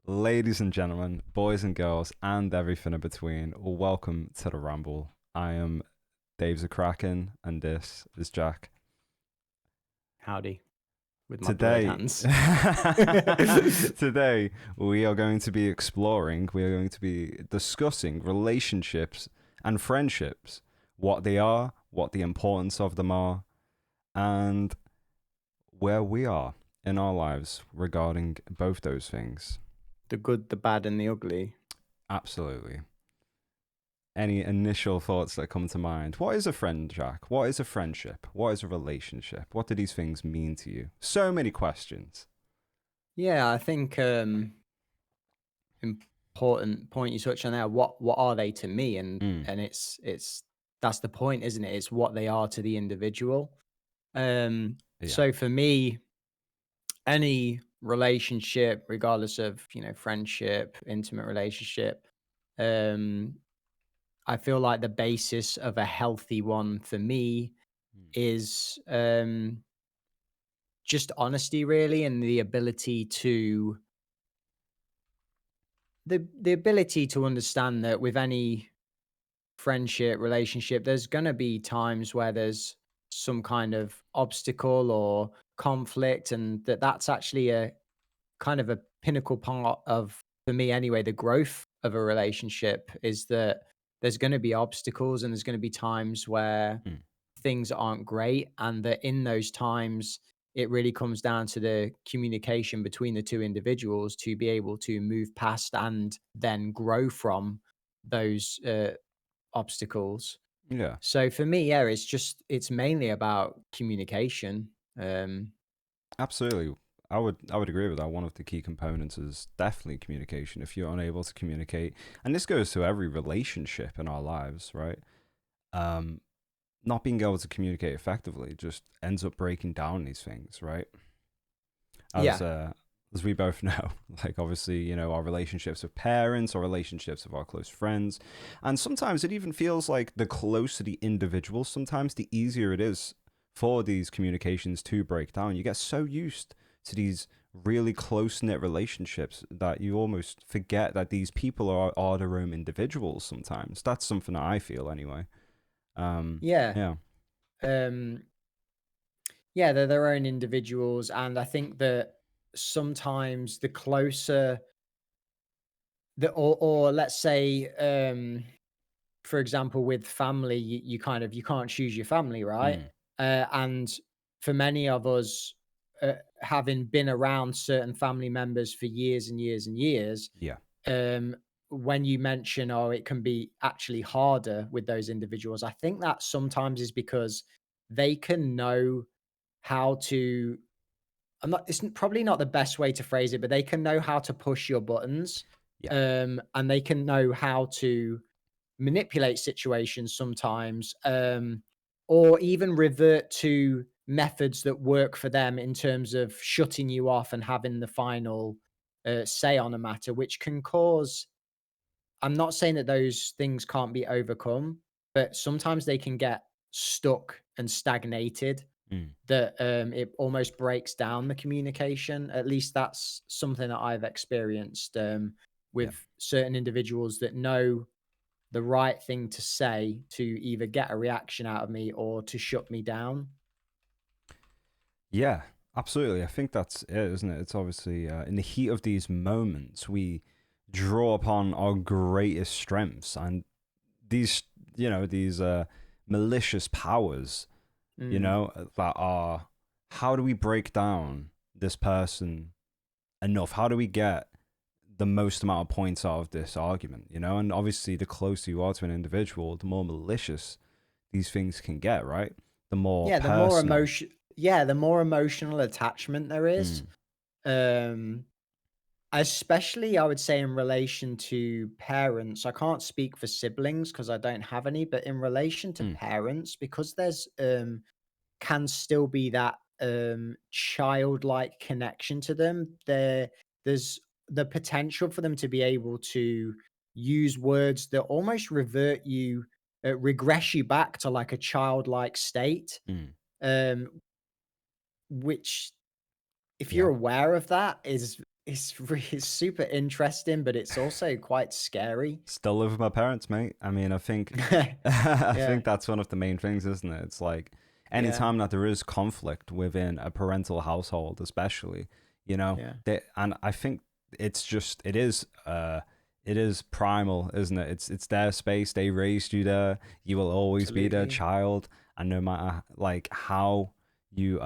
Ladies and gentlemen, boys and girls, and everything in between, welcome to the Ramble. I am Dave Zakraken, and this is Jack. Howdy, with my blurred Today, hands. today we are going to be exploring, we are going to be discussing relationships and friendships, what they are, what the importance of them are, and where we are in our lives regarding both those things. The good, the bad, and the ugly. Absolutely. Any initial thoughts that come to mind? What is a friend, Jack? What is a friendship? What is a relationship? What do these things mean to you? So many questions. Yeah, I think important point you touched on there. What are they to me? And Mm, and it's that's the point, isn't it? It's what they are to the individual. yeah. So for me, any relationship, regardless of friendship, intimate relationship, um, I feel like the basis of a healthy one for me Mm, is just honesty really, and the ability to understand that with any friendship relationship there's going to be times where there's some kind of obstacle or conflict, and that's actually a kind of a pinnacle part of, for me anyway, the growth of a relationship, is that there's going to be obstacles and there's going to be times where mm. things aren't great, and that in those times it really comes down to the communication between the two individuals to be able to move past and then grow from those obstacles. Yeah, So for me, yeah, it's mainly about communication. um absolutely. I would agree with that. One of the key components is definitely communication. If you're unable to communicate, and this goes to every relationship in our lives, right? Um, Not being able to communicate effectively just ends up breaking down these things, right? as yeah, uh as we both know, like obviously, our relationships with parents, our relationships with our close friends, and sometimes it even feels like the closer the individual, sometimes the easier it is for these communications to break down. You get so used to these really close knit relationships that you almost forget that these people are their own individuals. Sometimes that's something that I feel anyway. yeah. Yeah. um Yeah, they're their own individuals, and I think that sometimes the closer the or let's say, for example, with family, you kind of you can't choose your family, right? Mm. And for many of us, having been around certain family members for years and years and years, Yeah. um, when you mention, oh, it can be actually harder with those individuals, I think that sometimes is because they can know how to it's probably not the best way to phrase it, but they can know how to push your buttons, Yeah. and they can know how to manipulate situations sometimes, or even revert to methods that work for them in terms of shutting you off and having the final say on a matter, which can cause. I'm not saying that those things can't be overcome, but sometimes they can get stuck and stagnated, Mm. that it almost breaks down the communication. At least that's something that I've experienced, Yeah. with certain individuals that know the right thing to say to either get a reaction out of me or to shut me down. Yeah, absolutely. I think that's it, isn't it? It's obviously in the heat of these moments, we draw upon our greatest strengths, and these, these malicious powers, Mm. that are, how do we break down this person enough? How do we get the most amount of points out of this argument? And obviously, the closer you are to an individual, the more malicious these things can get, right? The more Yeah, personal. the more emotional attachment there is. Mm, Um, Especially, I would say, in relation to parents. I can't speak for siblings because I don't have any, but in relation to mm, parents, because there's can still be that childlike connection to them. There's the potential for them to be able to use words that almost regress you back to like a childlike state. mm. Which, if you're Yeah. aware of that, is it's super interesting, but it's also quite scary. Still live with my parents, mate. I mean, I think I Yeah, think that's one of the main things, isn't it? It's like yeah, anytime that there is conflict within a parental household, especially, yeah, and I think it is primal, isn't it? It's their space. They raised you there. You will always be their absolutely. child, and no matter like how you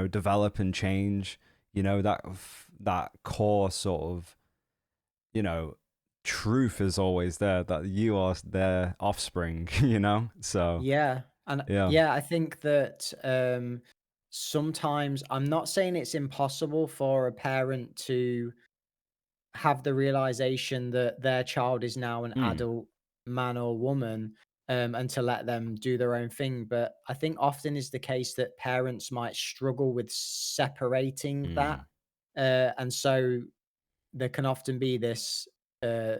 develop and change, that core sort of you know, truth is always there that you are their offspring, So, Yeah, and yeah. yeah, I think that sometimes I'm not saying it's impossible for a parent to have the realization that their child is now an Mm, adult man or woman, and to let them do their own thing. But I think often is the case that parents might struggle with separating that. mm, And so there can often be this uh,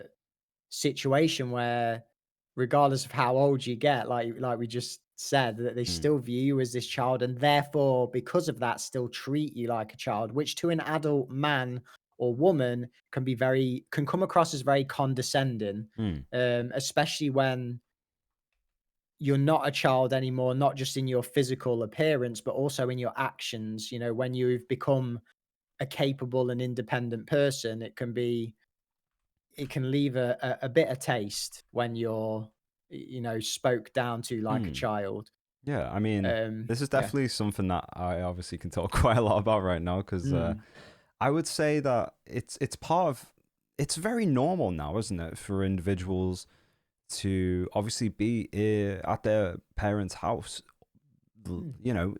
situation where, regardless of how old you get, like we just said, that they mm, still view you as this child, and therefore, because of that, still treat you like a child, which to an adult man or woman can come across as very condescending, mm, especially when you're not a child anymore, not just in your physical appearance, but also in your actions. You know, when you've become a capable and independent person, it can leave a bitter taste when you're, spoke down to like a mm. child. Yeah, I mean, this is Yeah. definitely something that I obviously can talk quite a lot about right now because Mm, I would say that it's very normal now, isn't it, for individuals to obviously be at their parents' house, mm,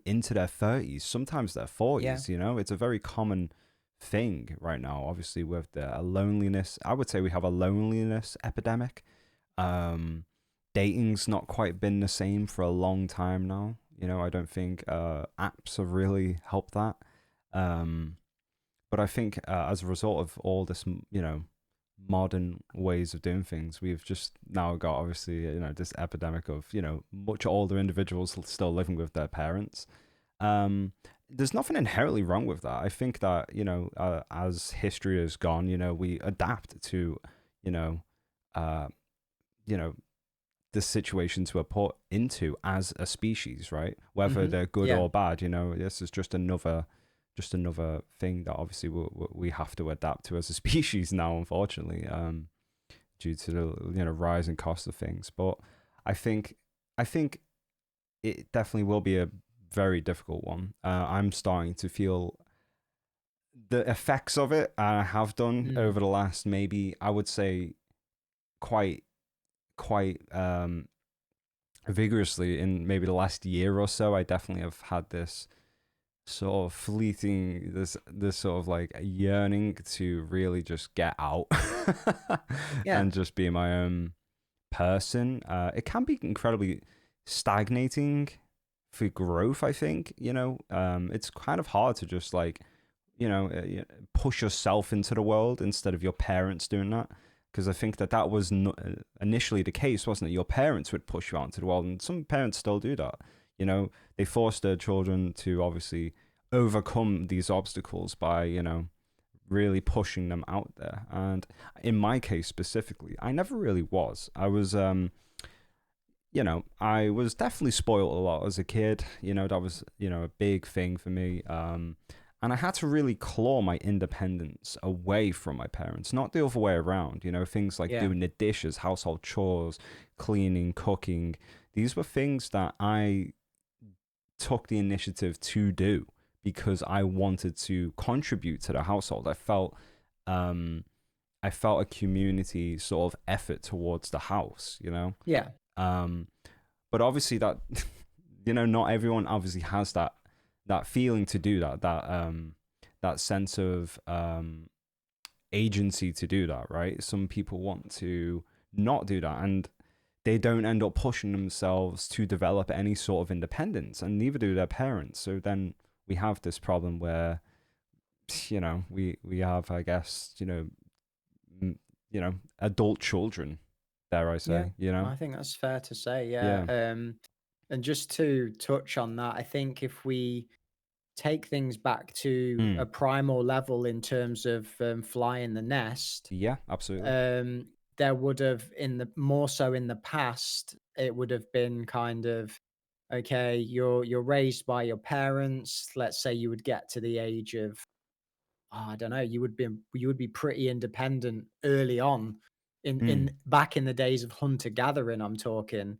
into their 30s, sometimes their yeah, 40s, It's a very common thing right now, obviously, with the loneliness. I would say we have a loneliness epidemic. Um, Dating's not quite been the same for a long time now. I don't think apps have really helped that. Um, but I think as a result of all this, modern ways of doing things, we've just now got obviously this epidemic of much older individuals still living with their parents. Um, there's nothing inherently wrong with that. I think that as history has gone, we adapt to you know uh, you know the situations we're put into as a species, right? Whether mhm, they're good yeah, or bad, this is just another thing that obviously we have to adapt to as a species now, unfortunately, due to the rising cost of things. But I think it definitely will be a very difficult one. I'm starting to feel the effects of it. I have done mm, over the last, maybe I would say, quite vigorously in maybe the last year or so. I definitely have had this sort of fleeting, this sort of like yearning to really just get out yeah, and just be my own person. It can be incredibly stagnating for growth, I think. It's kind of hard to just like push yourself into the world instead of your parents doing that. Because I think that was initially the case, wasn't it? Your parents would push you out into the world, and some parents still do that. They force their children to obviously overcome these obstacles by really pushing them out there. And in my case specifically, I never really was. I was definitely spoiled a lot as a kid. That was, a big thing for me. And I had to really claw my independence away from my parents, not the other way around. Things like yeah, doing the dishes, household chores, cleaning, cooking. These were things that I took the initiative to do because I wanted to contribute to the household. Um, I felt a community sort of effort towards the house. yeah, Um, but obviously that not everyone obviously has that feeling to do that sense of agency to do that, right? Some people want to not do that, and they don't end up pushing themselves to develop any sort of independence, and neither do their parents. So then we have this problem where we have, I guess, adult children, dare I yeah. say, I think that's fair to say. Yeah. yeah. And just to touch on that, I think if we take things back to a Mm. primal level in terms of flying the nest, Yeah, absolutely. there would have in the more so in the past, it would have been kind of okay, you're raised by your parents. Let's say you would get to the age of I don't know, you would be pretty independent early on in Mm. back in the days of hunter gathering, I'm talking,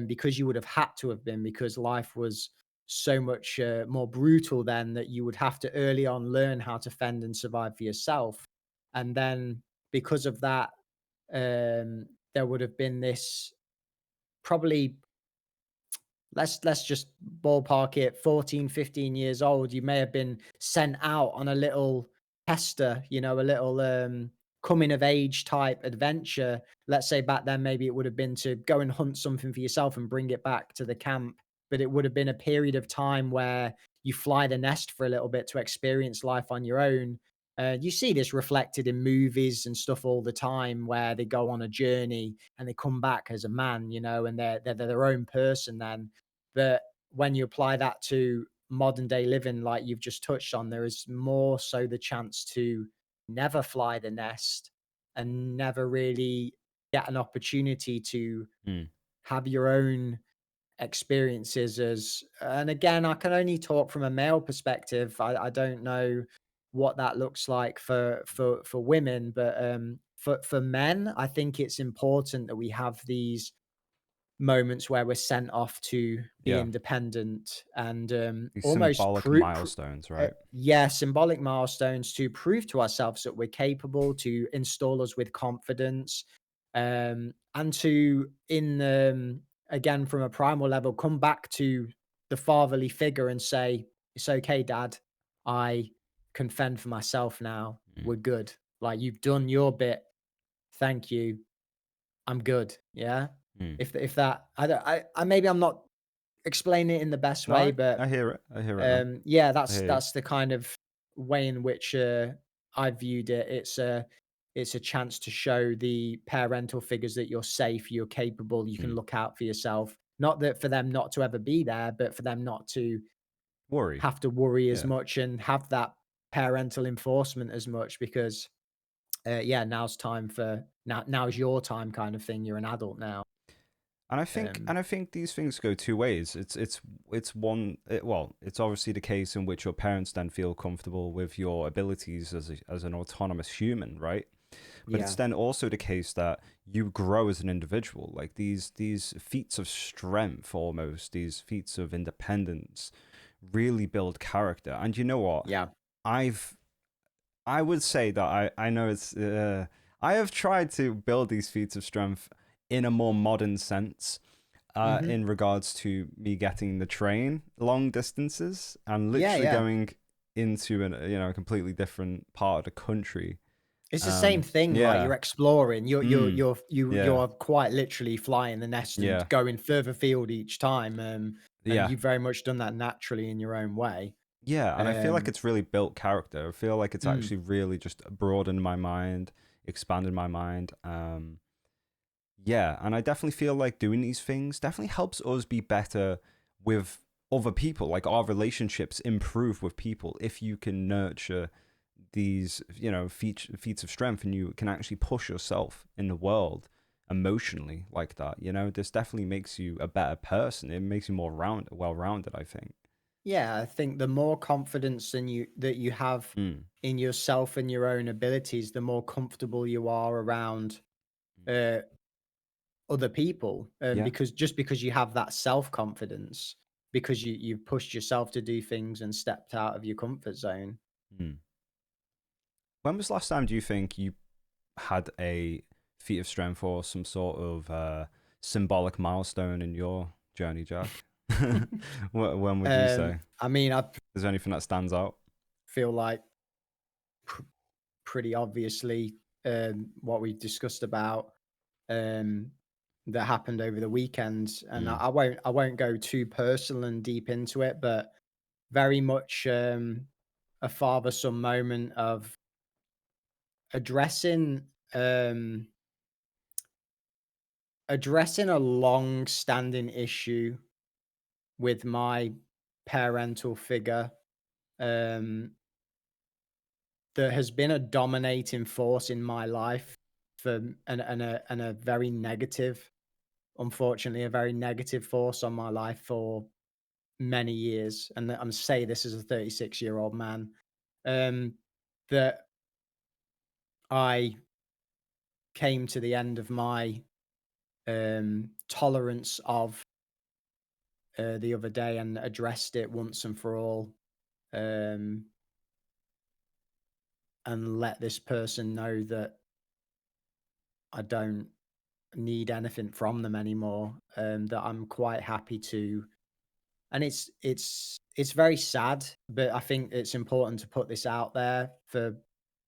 because you would have had to have been because life was so much more brutal then that you would have to early on learn how to fend and survive for yourself. And then because of that, there would have been this probably let's just ballpark it 14, 15 years old, you may have been sent out on a little tester, a little coming of age type adventure. Let's say back then maybe it would have been to go and hunt something for yourself and bring it back to the camp, but it would have been a period of time where you fly the nest for a little bit to experience life on your own. You see this reflected in movies and stuff all the time where they go on a journey and they come back as a man, and they're their own person then. But when you apply that to modern day living, like you've just touched on, there is more so the chance to never fly the nest and never really get an opportunity to Mm. have your own experiences as and again, I can only talk from a male perspective. I don't know what that looks like for women, but for men, I think it's important that we have these moments where we're sent off to be Yeah. independent and These almost symbolic milestones, right? yeah, symbolic milestones to prove to ourselves that we're capable, to install us with confidence, and to again from a primal level come back to the fatherly figure and say, "It's okay, Dad. I can fend for myself now. Mm. We're good. Like you've done your bit. Thank you. I'm good." Yeah. Mm. If that I don't I maybe I'm not explaining it in the best No, way, but I hear it. I hear it now. yeah, I that's hear you. that's the kind of way in which I viewed it. It's a chance to show the parental figures that you're safe, you're capable, you can Mm. look out for yourself. Not that for them not to ever be there, but for them not to Worry. have to worry as Yeah. much and have that parental enforcement as much because yeah, now's time for now's your time kind of thing. You're an adult now. And Um, I think these things go two ways. It's one well, it's obviously the case in which your parents then feel comfortable with your abilities as an autonomous human, right? But it's yeah, then also the case that you grow as an individual. Like these feats of strength almost, these feats of independence really build character. And you know what? yeah. I've I would say that I know it's I have tried to build these feats of strength in a more modern sense, Mhm. in regards to me getting the train long distances and Yeah, literally yeah. going into a completely different part of the country. It's the same thing, right? You're Yeah. exploring. Mm. Yeah. You're quite literally flying the nest and Yeah. going further field each time, and Yeah. you've very much done that naturally in your own way. Yeah, and I feel like Um, it's really built character. I feel like it's mm, actually really just broadened my mind, expanded my mind. Yeah, and I definitely feel like doing these things definitely helps us be better with other people. Like our relationships improve with people if you can nurture these, feats of strength and you can actually push yourself in the world emotionally like that. This definitely makes you a better person. It makes you more well-rounded, I think. yeah, I think the more confidence that you have Mm. in yourself and your own abilities, the more comfortable you are around uh, other people, Yeah. because just because you have that self confidence, because you've pushed yourself to do things and stepped out of your comfort zone. Mm. When was the last time do you think you had a feat of strength or some sort of symbolic milestone in your journey, Jack? When would you say? I mean, I Is there anything that stands out? feel like pr- pretty obviously what we discussed about um, that happened over the weekend, and Mm. I won't go too personal and deep into it, but very much a father son moment of addressing um, addressing a long standing issue with my parental figure. um, that has been a dominating force in my life for and a very negative, unfortunately, a very negative force on my life for many years. And I'm say this as a 36-year-old man, um, that I came to the end of my tolerance of the other day and addressed it once and for all, um, and let this person know that I don't need anything from them anymore. That I'm quite happy to, and it's very sad, but I think it's important to put this out there for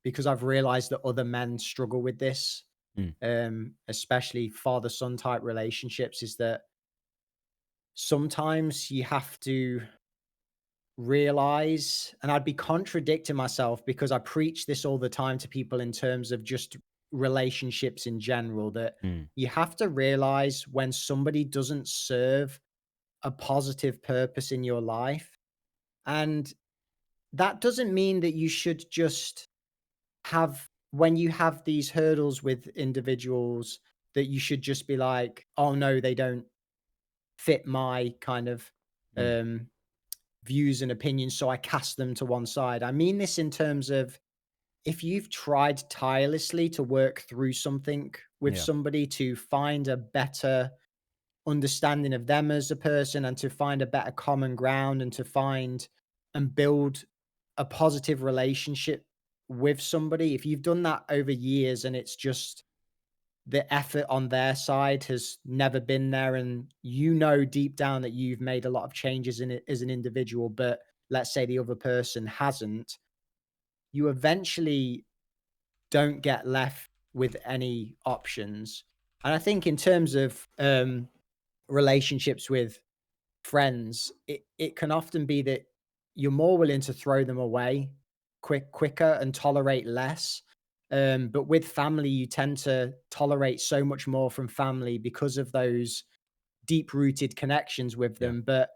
because I've realized that other men struggle with this, Mm. especially father son type relationships. Is that sometimes you have to realize, and I'd be contradicting myself because I preach this all the time to people in terms of just relationships in general, that Mm. you have to realize when somebody doesn't serve a positive purpose in your life. And that doesn't mean that you should just have, when you have these hurdles with individuals, that you should just be like, oh no, they don't fit my kind of Mm. um views and opinions, so I cast them to one side. I mean this in terms of, if you've tried tirelessly to work through something with Yeah. somebody to find a better understanding of them as a person and to find a better common ground and to find and build a positive relationship with somebody, if you've done that over years and it's just the effort on their side has never been there, and you know deep down that you've made a lot of changes in it as an individual, but let's say the other person hasn't, you eventually don't get left with any options. And I think in terms of relationships with friends, it can often be that you're more willing to throw them away quicker and tolerate less. But with family, you tend to tolerate so much more from family because of those deep rooted connections with Yeah. them. But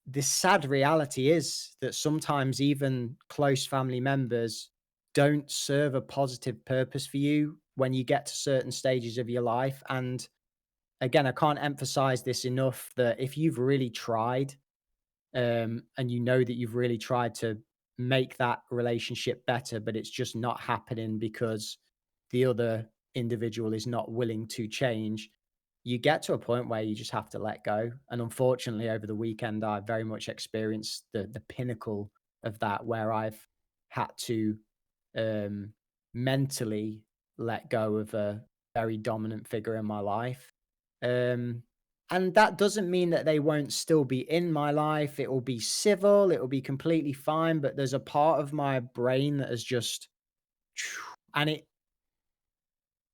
the sad reality is that sometimes even close family members don't serve a positive purpose for you when you get to certain stages of your life. And again, I can't emphasize this enough, that if you've really tried, and you know that you've really tried to make that relationship better, but it's just not happening because the other individual is not willing to change, you get to a point where you just have to let go. And unfortunately, over the weekend, I very much experienced the pinnacle of that, where I've had to um, mentally let go of a very dominant figure in my life. Um, and that doesn't mean that they won't still be in my life. It will be civil, it will be completely fine. But there's a part of my brain that has just, and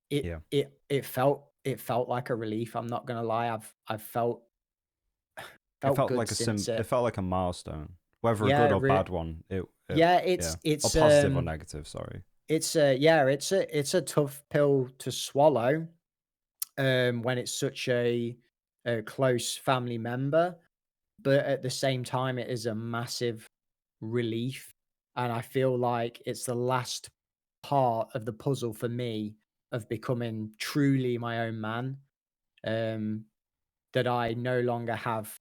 Yeah. it felt like a relief. I'm not gonna lie. I've It felt felt good like since it it. felt like a milestone, whether a Yeah, good or bad one. It yeah, yeah, or it's positive or negative. Sorry. it's a yeah, it's a tough pill to swallow, when it's such a close family member, but at the same time, it is a massive relief. And I feel like it's the last part of the puzzle for me of becoming truly my own man. Um, that I no longer have.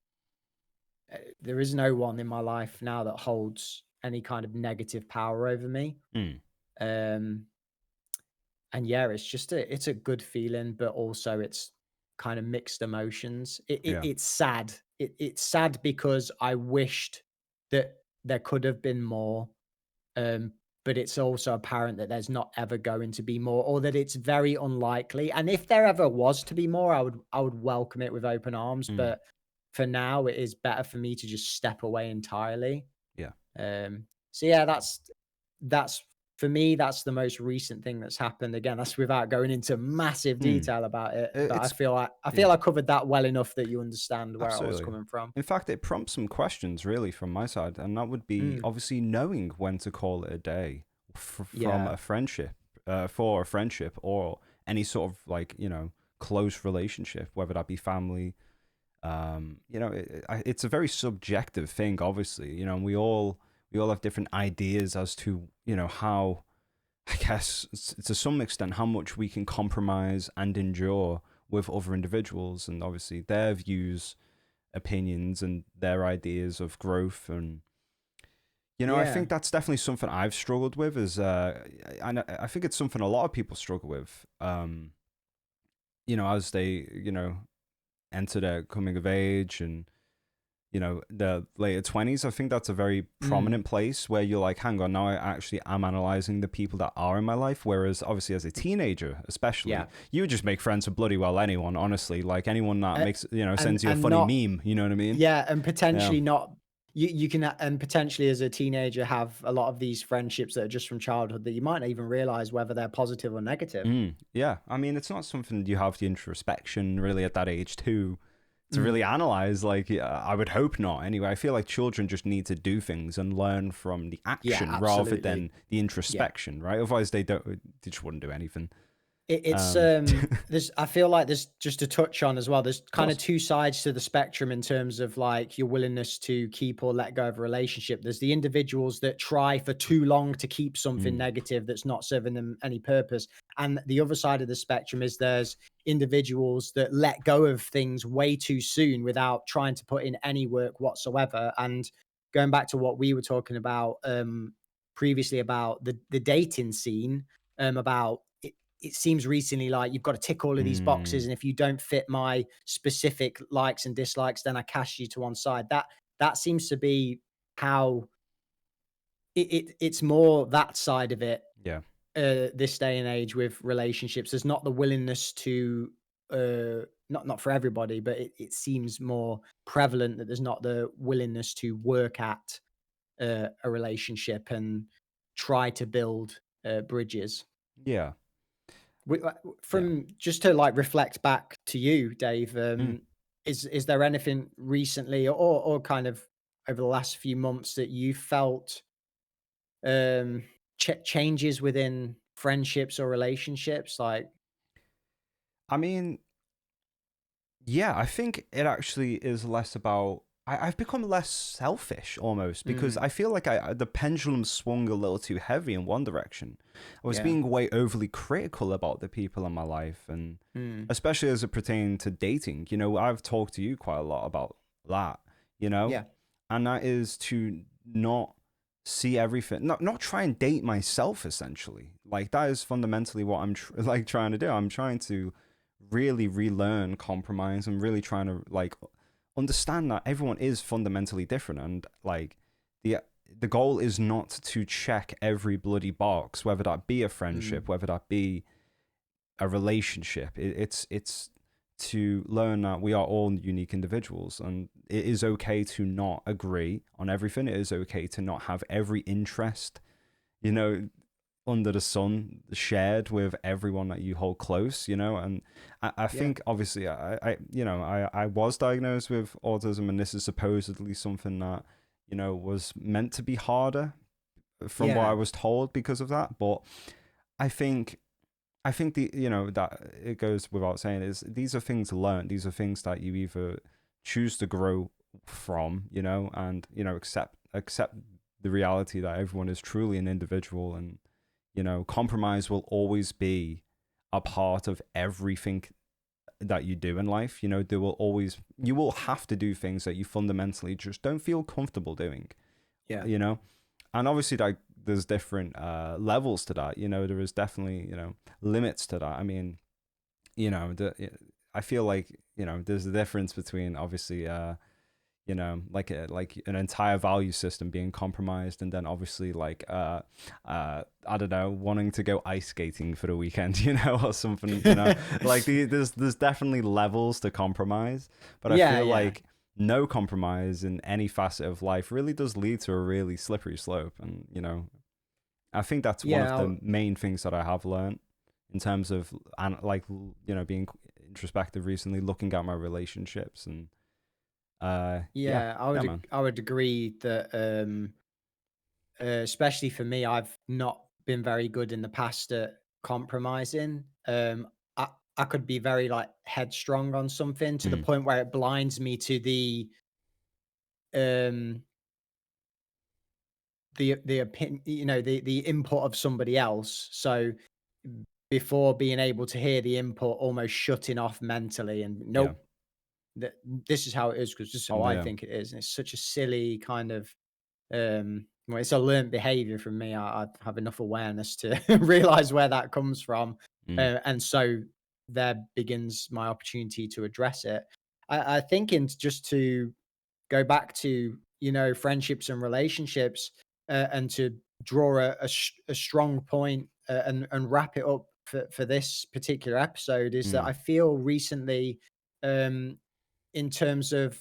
There is no one in my life now that holds any kind of negative power over me. Mm. Um, and yeah, it's a good feeling, but also it's kind of mixed emotions. Yeah. It's sad. It's sad because I wished that there could have been more. Um, but it's also apparent that there's not ever going to be more, or that it's very unlikely. And if there ever was to be more, I would welcome it with open arms. Mm. But for now, it is better for me to just step away entirely. Yeah. So yeah, that's for me, that's the most recent thing that's happened. Again, that's without going into massive Mm. detail about it, but It's I yeah. feel I covered that well enough that you understand where I was Absolutely. coming from. In fact, it prompts some questions really from my side, and that would be Mm, obviously knowing when to call it a day from yeah. a friendship, for a friendship or any sort of like close relationship, whether that be family. It's a very subjective thing, obviously, and we all We all have different ideas as to, how, I guess, to some extent, how much we can compromise and endure with other individuals, and obviously their views, opinions, and their ideas of growth. And I Yeah. think that's definitely something I've struggled with. Is and I think it's something a lot of people struggle with. As they enter their coming of age and the later 20s. I think that's a very Mm. prominent place where you're like, hang on, now I actually am analyzing the people that are in my life. Whereas obviously as a teenager, especially, Yeah. you would just make friends with bloody well anyone, honestly. Like anyone that Uh, makes, and sends you a and funny not meme, you know what I mean? Yeah, and Yeah. potentially not you can and potentially as a teenager have a lot of these friendships that are just from childhood that you might not even realize whether they're positive or negative. Yeah. I mean, it's not something you have the introspection really at that age too to Mm. really analyze. Like, yeah, I would hope not. Anyway, I feel like children just need to do things and learn from the Yeah, action rather absolutely. than the Yeah. introspection, right? Otherwise, they just wouldn't do anything. It's Of there's I feel like there's just to touch on as well. There's kind of course. two sides to the spectrum in terms of like your willingness to keep or let go of a relationship. There's the individuals that try for too long to keep something Mm, negative that's not serving them any purpose. And the other side of the spectrum is there's individuals that let go of things way too soon without trying to put in any work whatsoever. And going back to what we were talking about previously about the dating scene, about it seems recently like you've got to tick all of these boxes, mm, and if you don't fit my specific likes and dislikes, then I cast you to one side. That seems to be how it's more that side of it yeah. this day and age with relationships. There's not the willingness to not for everybody, but it seems more prevalent that there's not the willingness to work at a relationship and try to build bridges. Yeah. Yeah. From just to like reflect back to you, Dave, Mm. is there anything recently or kind of over the last few months that you felt um changes within friendships or relationships? Like, I mean, yeah, I think it actually is less about. I've become less selfish almost because mm, I feel like the pendulum swung a little too heavy in one direction. I was yeah, being way overly critical about the people in my life, and mm, especially as it pertained to dating. I've talked to you quite a lot about that. You know, yeah, and that is to not see everything, not try and date myself. Essentially, like that is fundamentally what I'm like trying to do. I'm trying to really relearn compromise and really trying to like understand that everyone is fundamentally different, and like the the goal is not to check every bloody box, whether that be a mm, friendship, whether that be a relationship. It's to learn that we are all unique individuals, and it is okay to not agree on everything. It is okay to not have every interest, you know, under the sun shared with everyone that you hold close, and I yeah, think obviously I was diagnosed with autism, and this is supposedly something that was meant to be harder from what I yeah, was told because of that. But I think the that it goes without saying is these are things learned. These are things that you either choose to grow from, and accept the reality that everyone is truly an individual, and compromise will always be a part of everything that you do in life. There will always you will have to do things that you fundamentally just don't feel comfortable doing. yeah, You know, and obviously like there's different levels to that. There is definitely limits to that. I mean, I feel like there's a difference between obviously like an entire value system being compromised, and then obviously like I don't know, wanting to go ice skating for the weekend, or something, like there's definitely levels to compromise, but I yeah, feel yeah, like no compromise in any facet of life really does lead to a really slippery slope. And I think that's one of yeah. the main things that I have learned in terms of, and like being introspective recently, looking at my relationships. And yeah, Yeah, yeah, man. I would agree that especially for me, I've not been very good in the past at compromising. I I could be very like headstrong on something to the Mm, point where it blinds me to the um the opinion, the input of somebody else. So before being able to hear the input, almost shutting off mentally and Yeah. nope, that this is how it is because this is how I Yeah. think it is. And it's such a silly kind of well, it's a learned behavior from me. I have enough awareness to realize where that comes from. Mm. And so there begins my opportunity to address it. I think in just to go back to, friendships and relationships, and to draw a strong point, and wrap it up for this particular episode is that Mm. I feel recently, um, in terms of,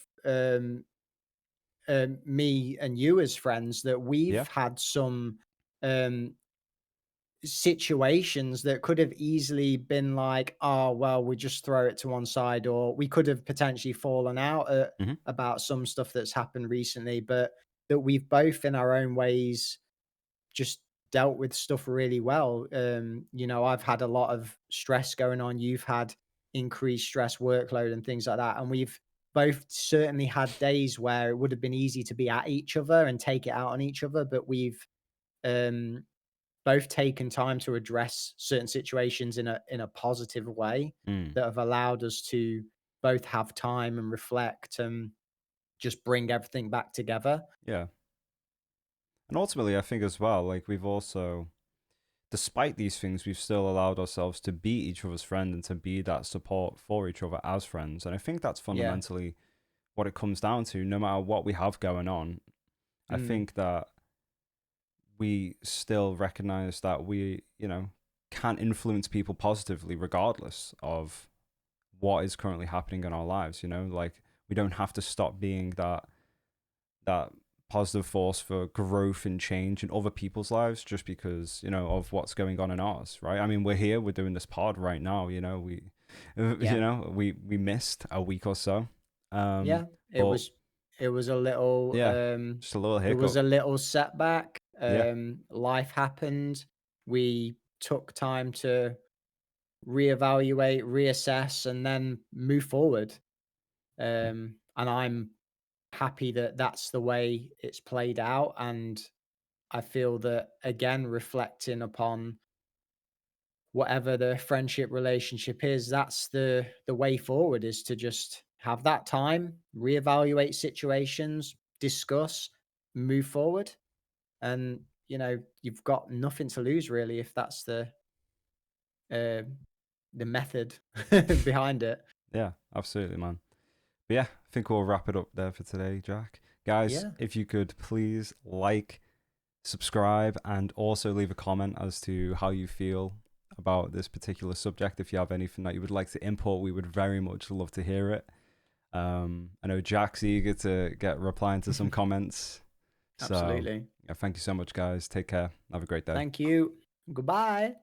me and you as friends, that we've Yeah. had some, um, situations that could have easily been like, oh, well, we just throw it to one side, or we could have potentially fallen out Hmm. about some stuff that's happened recently, but that we've both in our own ways just dealt with stuff really well. I've had a lot of stress going on. You've had increased stress workload and things like that. And we've both certainly had days where it would have been easy to be at each other and take it out on each other, but we've um both taken time to address certain situations in a positive way Mm. that have allowed us to both have time and reflect and just bring everything back together. Yeah. And ultimately, I think as well, like we've also, despite these things, we've still allowed ourselves to be each other's friend and to be that support for each other as friends. And I think that's Yeah. fundamentally what it comes down to. No matter what we have going on, I Mm. think that we still recognize that we, can influence people positively regardless of what is currently happening in our lives. Like we don't have to stop being that positive force for growth and change in other people's lives just because of what's going on in ours, right? I mean, we're here, we're doing this pod right now. We Yeah. we missed a week or so, Yeah. It but was it was a little yeah, just a little it was hiccup. a little setback. Yeah. Life happened. We took time to reevaluate, reassess, and then move forward. And I'm happy that that's the way it's played out. And I feel that, again, reflecting upon whatever the friendship relationship is, that's the way forward, is to just have that time, reevaluate situations, discuss, move forward. And, you've got nothing to lose really if that's uh, the method behind it. Yeah, absolutely, man. But yeah, I think we'll wrap it up there for today, Jack. Guys, Yeah. if you could please like, subscribe, and also leave a comment as to how you feel about this particular subject. If you have anything that you would like to import, we would very much love to hear it. I know Jack's eager to get replying to some comments. So Absolutely. yeah, thank you so much, guys. Take care. Have a great day. Thank you. Goodbye.